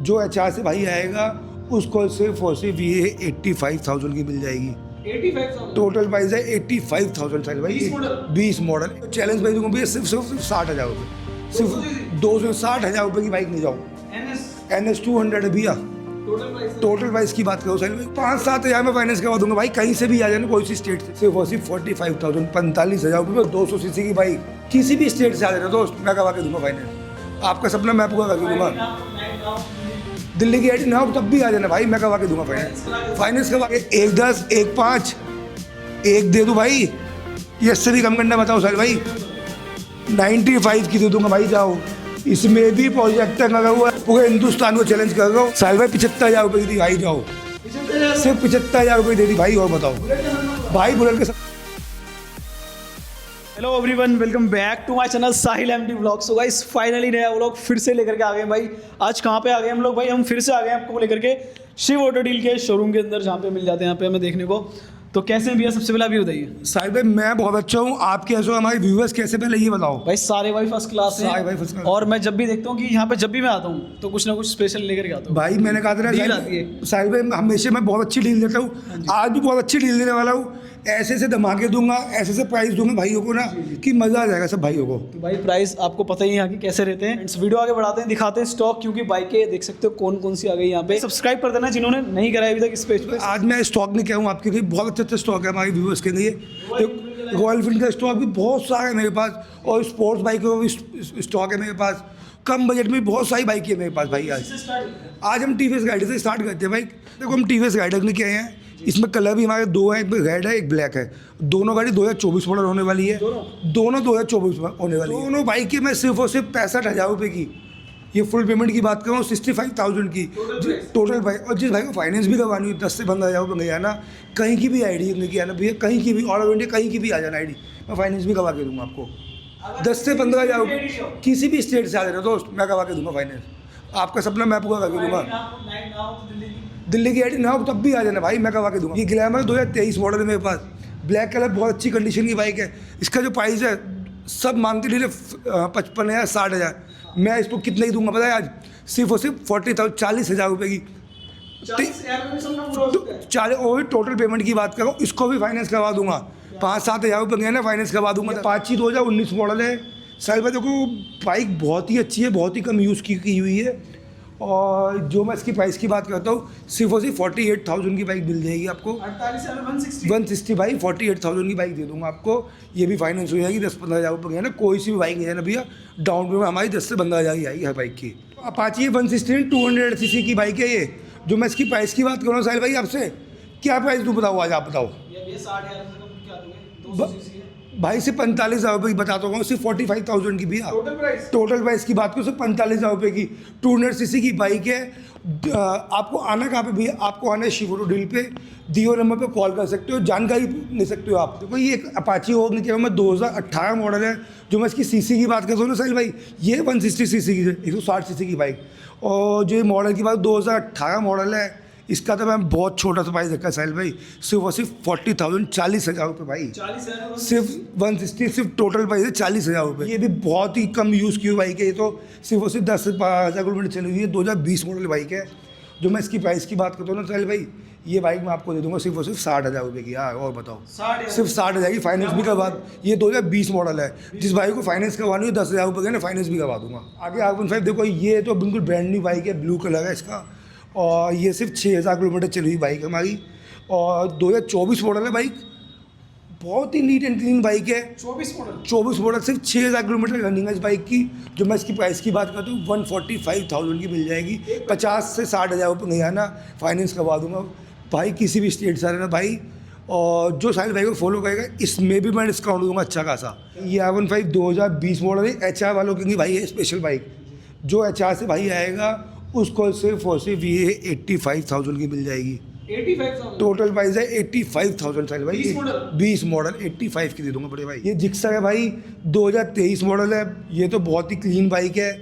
जो HR से भाई आएगा उसको सिर्फ और सिर्फ ये 85,000 की मिल जाएगी। 85,000 टोटल प्राइस है 85,000 साहिल भाई। 20 मॉडल चैलेंज प्राइस दूंगा भैया सिर्फ 60,000 रुपये, सिर्फ 260,000 रुपये की बाइक ले जाओ। NS 200 है भैया। टोटल प्राइस की बात करो साहिल भाई 5-7 हज़ार में फाइनेंस करवा दूंगा भाई, कहीं से भी आ जाना, कोई सी स्टेट से। सिर्फ और सिर्फ 45,000 45,000 रुपये में 200 सीसी की बाइक किसी भी स्टेट से आ जाना दोस्त, मैं करवा के दूंगा फाइनेंस। आपका सपना मैं पूरा करके दूंगा। दिल्ली की आईडी ना हो तब भी आ जाना भाई, मैं करवा के दूंगा फाइनेंस करवा के 1-10 1-5 1 दे दूँ भाई, ये इससे भी कम करना बताओ साहिल भाई। 95 की दे दूंगा भाई, जाओ। इसमें भी प्रोजेक्टर लगा हुआ है, पूरे हिंदुस्तान को चैलेंज कर रहा हूँ साहिल भाई। 75,000 रुपये की दी भाई, जाओ। सिर्फ 75,000 रुपये दे दी भाई, और बताओ भाई बुलेट के साथ। Hello everyone, welcome back to my channel Sahil MD vlog. So guys finally नया व्लॉग फिर से लेकर के आ गए भाई। आज कहाँ पे आ गए हम लोग भाई? हम फिर से आ गए आपको लेकर के शिव ऑटो डील के शोरूम के अंदर, जहाँ पे मिल जाते हैं यहाँ पे हमें देखने को। तो कैसे हैं भैया, सबसे पहले अभी बताइए। साहिल भाई मैं बहुत अच्छा हूँ, आप कैसे हो, हमारे व्यूअर्स कैसे, पहले ये बताओ। भाई सारे भाई फर्स्ट क्लास सारे भाई first हैं, class। और मैं जब भी देखता हूँ कि यहाँ पे जब भी मैं आता हूँ तो कुछ ना कुछ स्पेशल लेकर के आता हूँ भाई। मैंने कहा था ना डील आती है। साहिल भाई हमेशा मैं बहुत अच्छी डील देता हूँ, आज भी बहुत अच्छी डील देने वाला हूँ। ऐसे से धमाके दूंगा, ऐसे से प्राइस दूंगा भाइयों को ना कि मजा आ जाएगा सब भाइयों को। तो भाई प्राइस आपको पता ही है यहाँ की कैसे रहते हैं। इस वीडियो आगे बढ़ाते हैं, दिखाते हैं स्टॉक, क्योंकि बाइकें देख सकते हो कौन कौन सी आ गई यहाँ पे। सब्सक्राइब कर देना जिन्होंने नहीं करा अभी तक इस पेज पे। आज मैं स्टॉक नहीं कहूँ आपके लिए, बहुत अच्छा अच्छा स्टॉक है हमारे व्यूअर्स के लिए। रॉयल एनफील्ड का स्टॉक भी बहुत सारा है मेरे पास, और स्पोर्ट्स बाइकों का भी स्टॉक है मेरे पास। कम बजट में बहुत सारी बाइक है मेरे पास भाई। आज हम TVS राइडर से स्टार्ट करते हैं भाई। देखो हम TVS राइडर लेके आए हैं, इसमें कलर भी हमारे दो हैं, एक रेड है एक ब्लैक है। दोनों गाड़ी 2024 मॉडल होने वाली है, दोनों 2024 होने वाली है। दोनों बाइक की मैं सिर्फ और सिर्फ 65,000 रुपये की, ये फुल पेमेंट की बात कर रहा हूँ, 65,000 की टोटल भाई। और जिस भाई को फाइनेंस भी करवानी है 10 से 15,000 रुपये आना, कहीं की भी आईडी लेके आना भैया, कहीं की भी, ऑल ओवर इंडिया कहीं की भी आ जाना आईडी, मैं फाइनेंस भी करवा के दूंगा आपको। 10 से 15,000 रुपये किसी भी स्टेट से आ जाना दोस्त, मैं करवा के दूंगा फाइनेंस। आपका सपना मैं पूरा करके दूंगा। दिल्ली की आईडी ना हो तब भी आ जाना भाई, मैं करवा के दूंगा। ये ग्लैमर 2023 मॉडल है मेरे पास, ब्लैक कलर, बहुत अच्छी कंडीशन की बाइक है। इसका जो प्राइस है सब मानते नहीं 55,000 60,000, मैं इसको कितने ही दूंगा पता है आज? सिर्फ और सिर्फ 40,000 रुपये की। 40 और टोटल पेमेंट की बात करो, इसको भी फाइनेंस करवा दूंगा। 5-7 हज़ार रुपये गए ना, फाइनेंस करवा दूंगा। अपाची 2019 मॉडल है साहिल भाई। देखो बाइक बहुत ही अच्छी है, बहुत ही कम यूज़ की हुई है, और जो मैं इसकी प्राइस की बात करता हूँ सिर्फ और सिर्फ 48,000 की बाइक मिल जाएगी आपको। 160 भाई, 48,000 की बाइक दे दूंगा आपको। ये भी फाइनेंस हो जाएगी। 10-15,000 रुपये ना, कोई सी भी बाइक नहीं है ना भैया, डाउन पेमेंट हमारी 10 से 15,000 की आएगी हर बाइक की। अपाची 160 200 सीसी की बाइक है ये। जो मैं इसकी प्राइस की बात कर रहा हूँ साहिल भाई आपसे, क्या प्राइस दूँ बताओ आज, आप बताओ भाई। सिर्फ 45,000 रुपये की बताता हूँ, सिर्फ 45,000 की भैया। टोटल प्राइस की बात करो, सिर्फ 45,000 रुपये की 200 सीसी की बाइक है। आपको आना कहाँ पे भैया? आपको आना है शिव ऑटो डील पे, दियो नंबर पे कॉल कर सकते हो, जानकारी ले सकते हो आप। देखो ये एक अपाची होग नहीं चाहिए, मैं 2018 मॉडल है। जो मैं इसकी सीसी की बात करता हूँ ना साहिल भाई, ये 160 सीसी की है, 160 सीसी की बाइक। और जो मॉडल की बात 2018 मॉडल है, इसका तो मैं बहुत छोटा सा प्राइस रखा है साहिल भाई, सिर्फ और सिर्फ 40,000 40,000 रुपये भाई। सिर्फ 160 सिर्फ टोटल प्राइस है 40,000 रुपये। ये भी बहुत ही कम यूज़ की हुई बाइक है, ये तो सिर्फ और सिर्फ 10 से 12,000 किलोमीटर चली हुई है। 2020 मॉडल बाइक है। जो मैं इसकी प्राइस की बात करता हूँ ना साहिल भाई, ये बाइक मैं आपको दे दूंगा सिर्फ और सिर्फ 60,000 रुपये की। हाँ और बताओ, सिर्फ 60,000 की फाइनेंस भी करवा। ये 2020 मॉडल है, जिस बाइक को फाइनेंस करवानी है 10,000 रुपये का फाइनेंस भी करवा दूंगा। आगे R15 देखो, ये तो बिल्कुल ब्रांड न्यू बाइक है, ब्लू कलर है इसका, और ये सिर्फ 6,000 किलोमीटर चली हुई बाइक है हमारी, और 2024 मॉडल है बाइक। बहुत ही नीट एंड क्लीन बाइक है। 24 मॉडल सिर्फ 6,000 किलोमीटर रनिंग है इस बाइक की। जो मैं इसकी प्राइस की बात करता हूँ 145,000 की मिल जाएगी। 50 से 60,000 रुपये नहीं आना, फाइनेंस करवा दूंगा भाई, किसी भी स्टेट से आना भाई। और जो साहिल भाई को फॉलो करेगा इसमें भी मैं डिस्काउंट दूंगा अच्छा खासा। ये R15 2020 मॉडल है, HR वालों के लिए भाई है स्पेशल बाइक। जो HR से भाई आएगा उसको सिर्फ और सिर्फ ये 85,000 की मिल जाएगी। 85,000 टोटल प्राइस है 85,000 साहिल भाई। 20 मॉडल 85 की दे दूंगा बड़े भाई। ये जिक्सर है भाई, 2023 मॉडल है। ये तो बहुत ही क्लीन बाइक है,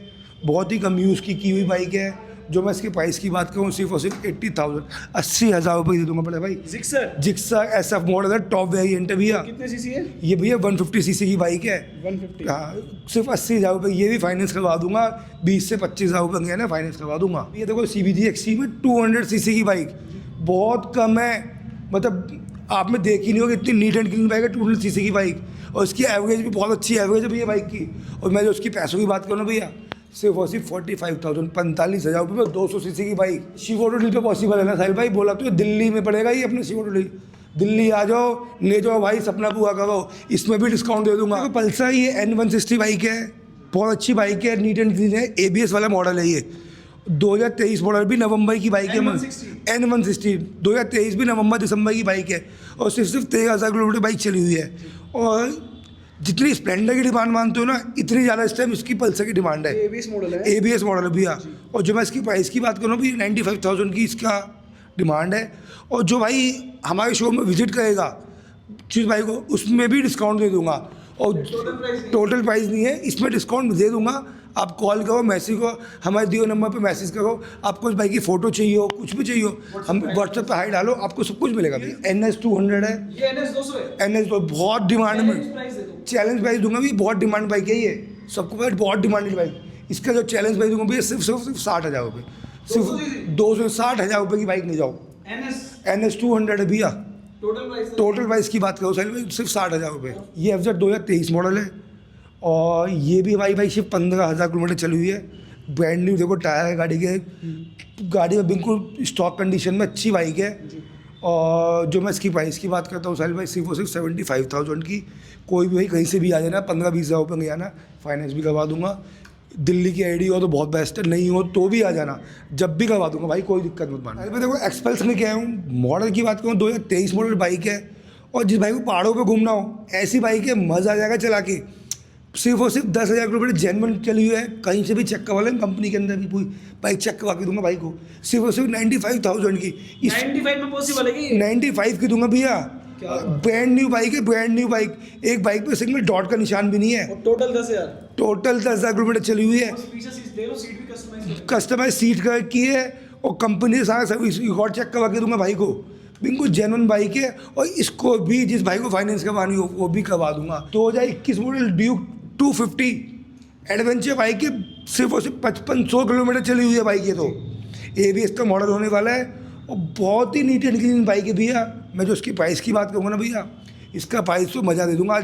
बहुत ही कम यूज़ की हुई बाइक है, जो मैं इसके प्राइस की बात करूँ सिर्फ और सिर्फ 80,000 80,000 रुपये दे दूंगा बड़े भाई। जिक्सर जिक्सर SF मॉडल है, टॉप वेरिएंट है भैया। कितने सीसी है? ये भैया 150 सीसी की बाइक है। 150। हाँ, सिर्फ 80,000 रुपये, ये भी फाइनेंस करवा दूंगा। 20 से 25,000 रुपये है ना, फाइनेंस करवा दूंगा। ये देखो CBG XC में 200 सीसी की बाइक, बहुत कम है, मतलब आप में देखी नहीं होगी, इतनी नीट एंड क्लीन बाइक है 200 सीसी की बाइक, और इसकी एवरेज भी बहुत अच्छी एवरेज है भैया बाइक की। और मैं जो उसकी पैसों की बात करूँ ना भैया, सिर्फ और सिर्फ 45,000 45,000 रुपये में 200 सीसी की बाइक। शिव ऑटो डील पे पॉसिबल है ना साहिल भाई? बोला तो दिल्ली में पड़ेगा ही अपने शिव ऑटो डील। दिल्ली आ जाओ, ले जाओ भाई, सपना पूरा करो, इसमें भी डिस्काउंट दे दूंगा। पल्सर ये N160 बाइक है, बहुत अच्छी बाइक है, नीट एंड क्लीन है, ABS वाला मॉडल है ये। 2023 मॉडल भी नवंबर की बाइक है। N160 2023 भी नवंबर दिसंबर की बाइक है, और सिर्फ 13,000 किलोमीटर बाइक चली हुई है। और जितनी स्प्लेंडर की डिमांड मानते हो ना, इतनी ज़्यादा इस टाइम इसकी पल्सर की डिमांड है। ABS मॉडल है। ABS मॉडल है भैया। और जो मैं इसकी प्राइस की बात करूँ भी 95,000 की इसका डिमांड है। और जो भाई हमारे शो में विजिट करेगा जिस भाई को, उसमें भी डिस्काउंट दे दूंगा। और टोटल प्राइस नहीं है, इसमें डिस्काउंट दे दूंगा। आप कॉल करो, मैसेज करो, हमारे दिए नंबर पे मैसेज करो। आपको इस बाइक की फ़ोटो चाहिए हो, कुछ भी चाहिए हो, हम व्हाट्सएप पे हाई डालो, आपको सब कुछ मिलेगा भैया। NS 200 है, ये NS 200 है। NS तो बहुत डिमांड में, चैलेंज प्राइस दूंगा भी, बहुत डिमांड बाइक है ये, सबको भाई बहुत डिमांडेड बाइक। इसका जो चैलेंज प्राइस दूंगा भैया सिर्फ 60,000 रुपये, सिर्फ 260,000 रुपये की बाइक ले जाओ। NS 200 है भैया। टोटल प्राइस की बात करो साहिल भाई, सिर्फ 60,000 रुपये। ये FZ 2023 मॉडल है, और ये भी भाई सिर्फ 15,000 किलोमीटर चली हुई है। ब्रांड न्यू देखो टायर है गाड़ी के, गाड़ी में बिल्कुल स्टॉक कंडीशन में अच्छी बाइक है। और जो मैं इसकी प्राइस की बात करता हूँ साहिल भाई, सिर्फ और सिर्फ 75,000 की। कोई भी भाई कहीं से भी आ जाना, 15-20,000 रुपये में आना, फाइनेंस भी करवा दूंगा। दिल्ली की ID हो तो बहुत बेस्ट है, नहीं हो तो भी आ जाना, जब भी करवा दूंगा भाई, कोई दिक्कत मत मानना। मैं देखो एक्सपल्स में क्या हूँ, मॉडल की बात करूँ 2023 मॉडल बाइक है। और जिस भाई को पहाड़ों पे घूमना हो, ऐसी बाइक है, मज़ा आ जाएगा चला के। सिर्फ और सिर्फ 10,000 किलोमीटर जेन्युइन चली हुई है, कहीं से भी चेक करवा लें, कंपनी के अंदर भी पूरी बाइक चेक करवा के दूंगा भाई को। सिर्फ और सिर्फ 95,000 की। 95 में पॉसिबल है कि 95 की दूंगा भैया। ब्रांड न्यू बाइक है, ब्रांड न्यू बाइक। एक बाइक पे सिंगल डॉट का निशान भी नहीं है। टोटल 10,000। टोटल 10,000 किलोमीटर चली हुई है। पीछे सीट दे लो, सीट भी कस्टमाइज सीट की है, और कंपनी से सारा सर्विस रिकॉर्ड चेक करवा के दूंगा भाई को। बिल्कुल जेन्युइन बाइक है, और इसको भी जिस भाई को फाइनेंस करवानी हो वो भी करवा दूंगा। 2021 मॉडल ड्यूक 250 एडवेंचर बाइक है, सिर्फ और सिर्फ 5500 किलोमीटर चली हुई है बाइक। ये तो ABS का मॉडल होने वाला है, और बहुत ही नीट एंड क्लीन बाइक है भैया। मैं जो इसकी प्राइस की बात करूँगा ना भैया, इसका प्राइस तो मजा दे दूंगा।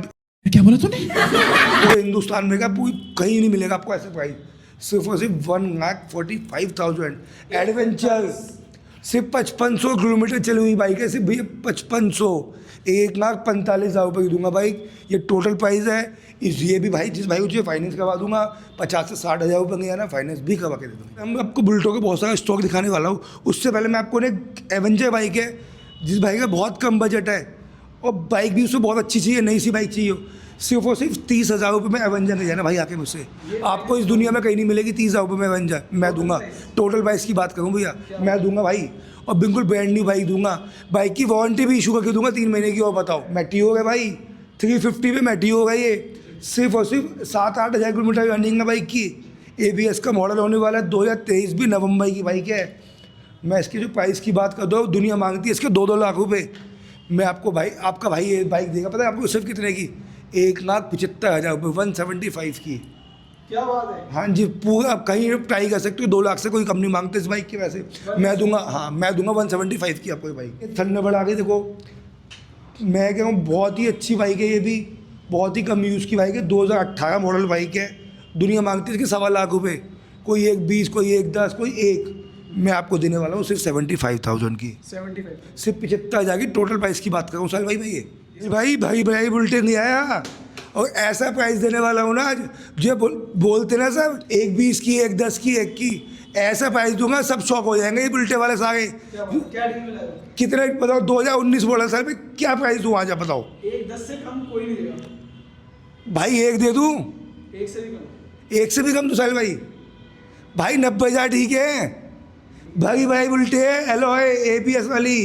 क्या बोला तूने? पूरे हिंदुस्तान में का पूरी कहीं नहीं मिलेगा आपको ऐसे प्राइस। सिर्फ और सिर्फ 1,45,000 एडवेंचर, सिर्फ 5500 किलोमीटर चली हुई बाइक है, सिर्फ भैया 5500, 1,45,000 रुपये की दूंगा बाइक। ये टोटल प्राइस है। ये भी भाई जिस भाई को चाहिए फाइनेंस करवा दूंगा, 50 से 60,000 रुपये नहीं आना, फाइनेंस भी करवा के दे दूँगा। मैं आपको बुलेटो के बहुत सारा स्टॉक दिखाने वाला हूँ। उससे पहले मैं आपको एक एवेंजर बाइक है, जिस भाई का बहुत कम बजट है, और बाइक भी उससे बहुत अच्छी चाहिए, नई सी बाइक चाहिए, सिर्फ और सिर्फ 30,000 रुपये में एवेंजर ले जाना भाई आके मुझसे। आपको इस दुनिया में कहीं नहीं मिलेगी 30,000 रुपये में एवेंजर, मैं दूंगा। टोटल प्राइस की बात करूँ भैया, मैं दूंगा भाई, और बिल्कुल ब्रांड न्यू बाइक दूंगा। बाइक की वारंटी भी इशू करके दूंगा 3 महीने की। और बताओ मैटियो है भाई, 350 में मैटियो होगा ये। सिर्फ और सिर्फ 7-8 हज़ार किलोमीटर रनिंग है बाइक की। ABS का मॉडल होने वाला है, 2023 भी नवंबर की बाइक है। मैं इसकी जो प्राइस की बात कर दूँ, दुनिया मांगती है इसके 2-2 लाख रुपये। मैं आपको भाई, आपका भाई ये बाइक देगा, पता है आपको सिर्फ कितने की? 1,75,000 रुपये, 175 की। क्या बात है? हाँ जी, पूरा कहीं ट्राई कर सकते हो। 2 लाख से कोई कम नहीं मांगते इस बाइक के वैसे। मैं दूंगा, हाँ मैं दूंगा 175 की आपको ये बाइक। थंडरबर्ड आ गई देखो, मैं कह रहा हूँ बहुत ही अच्छी बाइक है ये भी, बहुत ही कम यूज़ की बाइक है। 2018 मॉडल बाइक है, दुनिया मांगती है इसके 1.25 लाख रुपये। कोई 1,20, कोई 1,10, कोई 1। मैं आपको देने वाला हूँ सिर्फ 75,000 की। 75 सिर्फ 75,000 की टोटल प्राइस की बात करूँ साल भाई। भाई बुलेट नहीं आया, और ऐसा प्राइस देने वाला हूँ ना आज, जो बोलते ना सब 1,20 की, 1,10 की, 1 की, ऐसा प्राइस दूंगा सब शॉक हो जाएंगे ये बुलेटे वाले सारे। क्या डील मिला? कितने बताओ? 2019 मॉडल साल में क्या प्राइस दूँ आज, बताओ? 1,10 से कम कोई नहीं देगा भाई। 1 दे दूँ? 1 से भी कम। 1 से भी कम तो साल भाई 90,000 ठीक है भाई। बुलेटे हेलो है, ABS वाली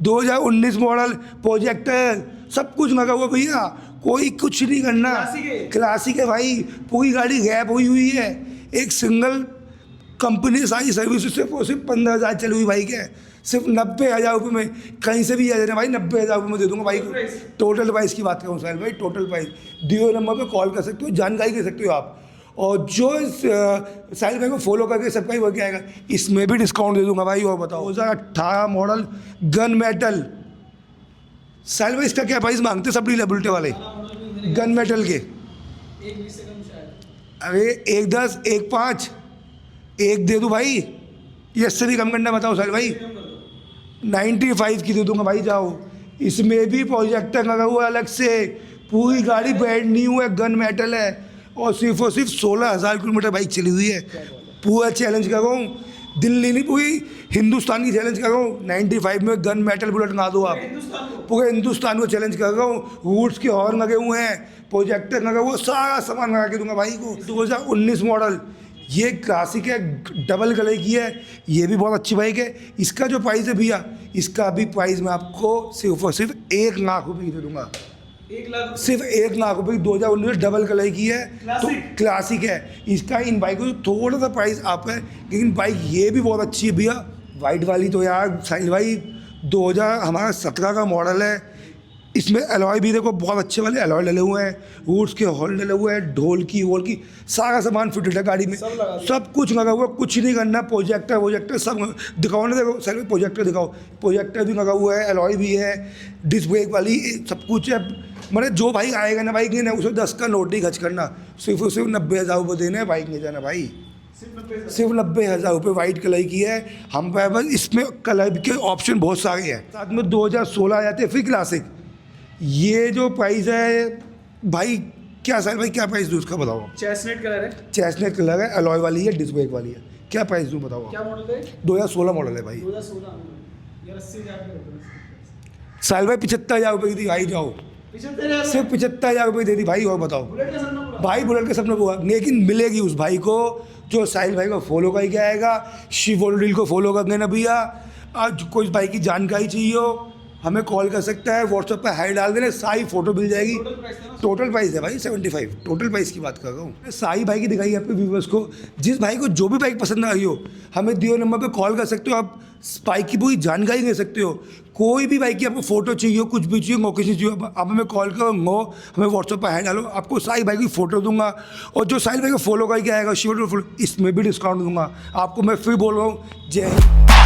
2019 मॉडल, प्रोजेक्टर, सब कुछ लगा हुआ भैया, कोई कुछ नहीं करना। क्लासिक है भाई, पूरी गाड़ी गैप हुई है। एक सिंगल कंपनी सारी सर्विस सिर्फ और सिर्फ 15,000 चली हुई बाइक है, सिर्फ 90,000 रुपये में कहीं से भी आ जाना भाई, 90,000 रुपये में दे दूंगा बाइक को। टोटल प्राइस की बात करूँ साहिल भाई, टोटल प्राइस दिए नंबर पे कॉल कर सकते हो, जानकारी दे सकते हो आप। और जो साहिल भाई को फॉलो करके सबका ही वर्क आएगा, इसमें भी डिस्काउंट दे दूंगा भाई। और बताओ 2018 मॉडल गन मेटल, साहिल भाई इसका क्या प्राइस मांगते सब रिलेबिलिटी वाले गन मेटल के? अरे 1,10 1,5 1 दे दूँ भाई, ये इससे भी कम करना बताओ साहिल भाई? 95 की दे दूंगा भाई, जाओ। इसमें भी प्रोजेक्टर लगा हुआ है अलग से, पूरी गाड़ी ब्रांड न्यू है, गन मेटल है, और सिर्फ 16,000 किलोमीटर बाइक चली हुई है। पूरा चैलेंज कर रहा हूँ, दिल्ली नहीं पूरी हिंदुस्तान की चैलेंज कर रहा हूँ। 95 में गन मेटल बुलेट ना दो आप, पूरे हिंदुस्तान को चैलेंज कर रहा हूँ। रूट्स के हॉर्न लगे हुए हैं, प्रोजेक्टर लगा हुआ, सारा सामान लगा के दूंगा भाई को। 2019 मॉडल, ये क्लासिक है, डबल कलर की है, ये भी बहुत अच्छी बाइक है। इसका जो प्राइस है भैया, इसका भी प्राइस मैं आपको सिर्फ और सिर्फ 1 लाख रुपये की दे दूंगा। 1 लाख सिर्फ 1 लाख रुपये की 2019 डबल कलर की है, तो क्लासिक है। इसका इन बाइकों से थोड़ा सा प्राइस आप है, लेकिन बाइक ये भी बहुत अच्छी है भैया। वाइट वाली तो यार साहिल भाई 2017 का मॉडल है, इसमें अलॉय भी देखो बहुत अच्छे वाले अलॉय डले हुए हैं, रूट्स के हॉर्न डले हुए हैं, ढोल की वोल की सारा सामान फिटेड है गाड़ी में, सब कुछ लगा हुआ है, कुछ नहीं करना। प्रोजेक्टर सब दिखाओ ना, देखो सर प्रोजेक्टर दिखाओ, प्रोजेक्टर भी लगा हुआ है, अलॉय भी है, डिस्क ब्रेक वाली सब कुछ है। मतलब जो भाई आएगा ना बाइक लेना, उसे 10 का नोट नहीं खर्च करना, सिर्फ 90,000 रुपये देने हैं बाइक ले जाना भाई, सिर्फ 90,000 रुपये। वाइट कलर की है हम पे, बस इसमें कलर के ऑप्शन बहुत सारे हैं। साथ में 2016 आ जाते हैं फिर क्लासिक। ये जो प्राइस है भाई, क्या साहिल भाई क्या प्राइस दूँ उसका बताओ? चेस्टनट कलर है, चेस्टनट कलर है, अलॉय वाली है, डिस्क ब्रेक वाली है, क्या प्राइस दूँ बताओ? क्या मॉडल है? 2016 मॉडल है भाई। 2016 यार 80,000 साहिल भाई 75,000 रुपये की दी भाई, जाओ 75,000 सिर्फ 75,000 रुपये दे दी भाई। और बताओ बुलेट का सपना पूरा। भाई, बुलेट के सपने हुआ, लेकिन मिलेगी उस भाई को जो साहिल भाई को फॉलो करके आएगा। शिव ऑटो डील को फॉलो कर देना भैया। आज कोई बाइक की जानकारी चाहिए हो, हमें कॉल कर सकता है, व्हाट्सएप पे हाई डाल देना, सारी फोटो मिल जाएगी। टोटल प्राइस है भाई 75, टोटल प्राइस की बात कर रहा हूँ। सारी बाइक ही दिखाई आपके व्यूवर्स को, जिस भाई को जो भी बाइक पसंद आई हो, हमें दिए नंबर पे कॉल कर सकते हो, आप बाइक की पूरी जानकारी दे सकते हो। कोई भी बाइक की आपको फोटो चाहिए हो, कुछ भी चाहिए, लोकेशन चाहिए, आप हमें कॉल करो, हमें व्हाट्सएप पर हाई डालो, आपको सारी बाइक की फोटो दूंगा। और जो सारी बाइक को फॉलो करके आएगा शिव ऑटो फॉलो, इसमें भी डिस्काउंट दूंगा आपको। मैं फिर बोल रहा हूँ, जय हिंद।